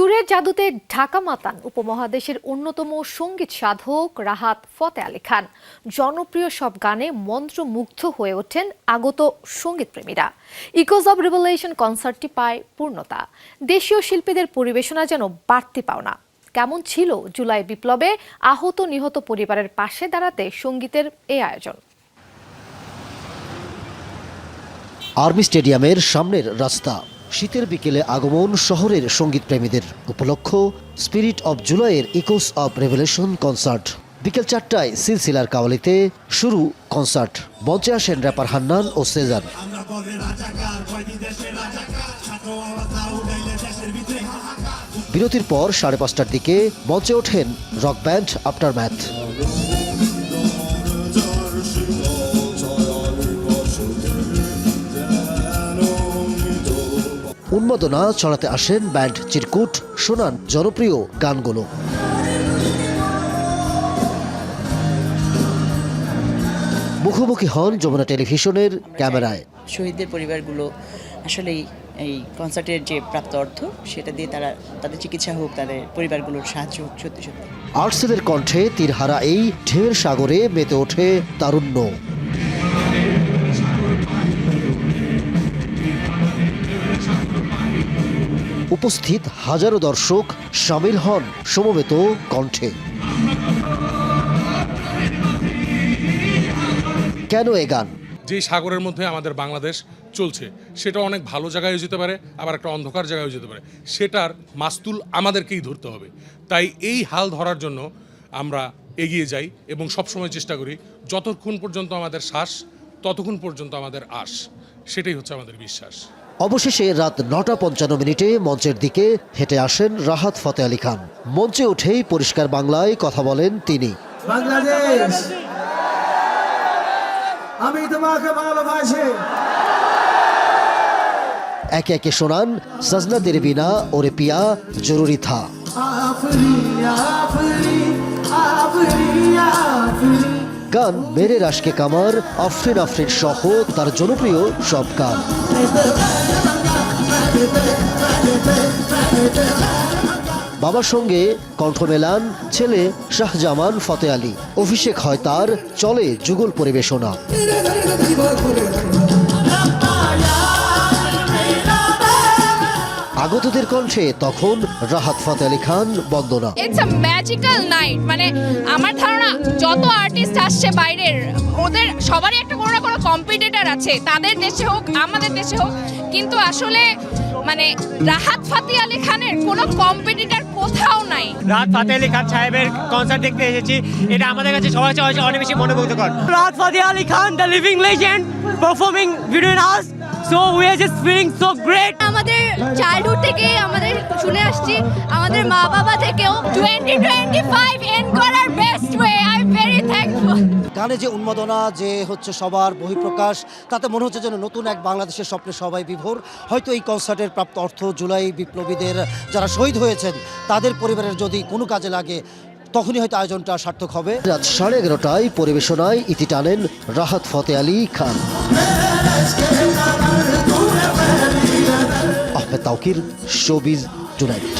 সুরের জাদুতে ঢাকা মাতান উপমহাদেশের অন্যতম সঙ্গীত সাধক রাহাত ফতেহ আলী খান। জনপ্রিয় সব গানে মন্ত্রমুগ্ধ হয়ে ওঠেন আগত সঙ্গীতপ্রেমীরা। ইকোজ অব রিভেলেশন কনসার্টটি পায় পূর্ণতা। দেশীয় শিল্পীদের পরিবেশনা যেন বাড়তি পাওনা। কেমন ছিল জুলাই বিপ্লবে আহত নিহত পরিবারের পাশে দাঁড়াতে সঙ্গীতের এই আয়োজন? আর্মি স্টেডিয়ামের সামনের রাস্তা, শীতের বিকেলে আগমন শহরের সঙ্গীতপ্রেমীদের। উপলক্ষ স্পিরিট অব জুলাইয়ের ইকোস অব রেভেলেশন কনসার্ট। বিকেল 4টায় সিলসিলার কাওয়ালিতে শুরু কনসার্ট। মঞ্চে আসেন র্যাপার হান্নান ও সেজান। বিরতির পর 5:30টার দিকে মঞ্চে ওঠেন রক ব্যান্ড আফটারম্যাথ। উন্মাদনা ছড়াতে আসেন ব্যান্ড চিরকুট, শোনান জনপ্রিয় গানগুলো। মুখোমুখি হন যমুনা টেলিভিশনের ক্যামেরায়। শহীদদের পরিবারগুলো আসলেই এই কনসার্টের যে প্রাপ্ত অর্থ সেটা দিয়ে তারা তাদের চিকিৎসা হোক, তাদের পরিবারগুলোর সাহায্য হোক। সত্যি সত্যি আর্টসেলের কণ্ঠে তীরহারা এই ঢেউয়ের সাগরে মেতে ওঠে তারুণ্য। উপস্থিত হাজারো দর্শক সামিল হন সমবেত কণ্ঠে। কেন এ গান? যে সাগরের মধ্যে আমাদের বাংলাদেশ চলছে সেটা অনেক ভালো জায়গায় যেতে পারে, আবার একটা অন্ধকার জায়গায় যেতে পারে। সেটার মাস্তুল আমাদেরকেই ধরতে হবে। তাই এই হাল ধরার জন্য আমরা এগিয়ে যাই এবং সবসময় চেষ্টা করি যতক্ষণ পর্যন্ত আমাদের শ্বাস ততক্ষণ পর্যন্ত আমাদের আশ। সেটাই হচ্ছে আমাদের বিশ্বাস। অবশেষে রাত 9:55 মঞ্চের দিকে হেঁটে আসেন রাহাত ফতেহ আলী খান। মঞ্চে উঠেই পরিষ্কার বাংলায় কথা বলেন তিনি। বাংলাদেশ, আমি তোমাকে ভালোবাসি। একে একে শোনান সজনা তেরে বিনা ওরে পিয়া জরুরি থা। গান মেরে রাশকে কামার, আফরিন আফরিন সহ তার জনপ্রিয় সব গান। বাবার সঙ্গে কণ্ঠ মেলান ছেলে শাহজামান ফতেহ আলী। অভিষেক হয় তার, চলে যুগল পরিবেশনা। আগতদের কণ্ঠে তখন রাহাত ফতেহ আলী খান বন্দনা। It's a magical night. মানে আমার ধারণা যত আর্টিস্ট আসছে বাইরের, ওদের সবারই একটা কোনো না কোনো কম্পিটিটর আছে, তাদের দেশে হোক আমাদের দেশে হোক, কিন্তু আসলে মানে রাহাত ফতেহ আলী খানের কোনো কম্পিটিটর কোথাও নাই। রাহাত ফতেহ আলী খান সাহেবের কনসার্ট দেখতে এসেছি, এটা আমাদের কাছে সবার চেয়ে অনেক বেশি মনোমুগ্ধকর। Rahat Fateh Ali Khan, the living legend, performing between us. So we are just feeling so great. আমাদের চাইল্ডহুড থেকে আমাদের শুনে আসছি, আমাদের মা বাবা থেকেও 2025 এন্ড করার best way. I am very thankful. গানে যে উন্মাদনা, যে হচ্ছে সবার বহিঃপ্রকাশ, তাতে মনে হচ্ছে যেন নতুন এক বাংলাদেশের স্বপ্নে সবাই বিভোর। হয়তো এই কনসার্টের প্রাপ্ত অর্থ জুলাই বিপ্লবীদের যারা শহীদ হয়েছেন তাদের পরিবারের যদি কোনো কাজে লাগে তখনই হয়তো আয়োজনটা সার্থক হবে। রাত 11:30টায় পরিবেশনায় ইতি টানেন রাহাত ফতেহ আলী খান। Ahmed Taukir, showbiz tonight.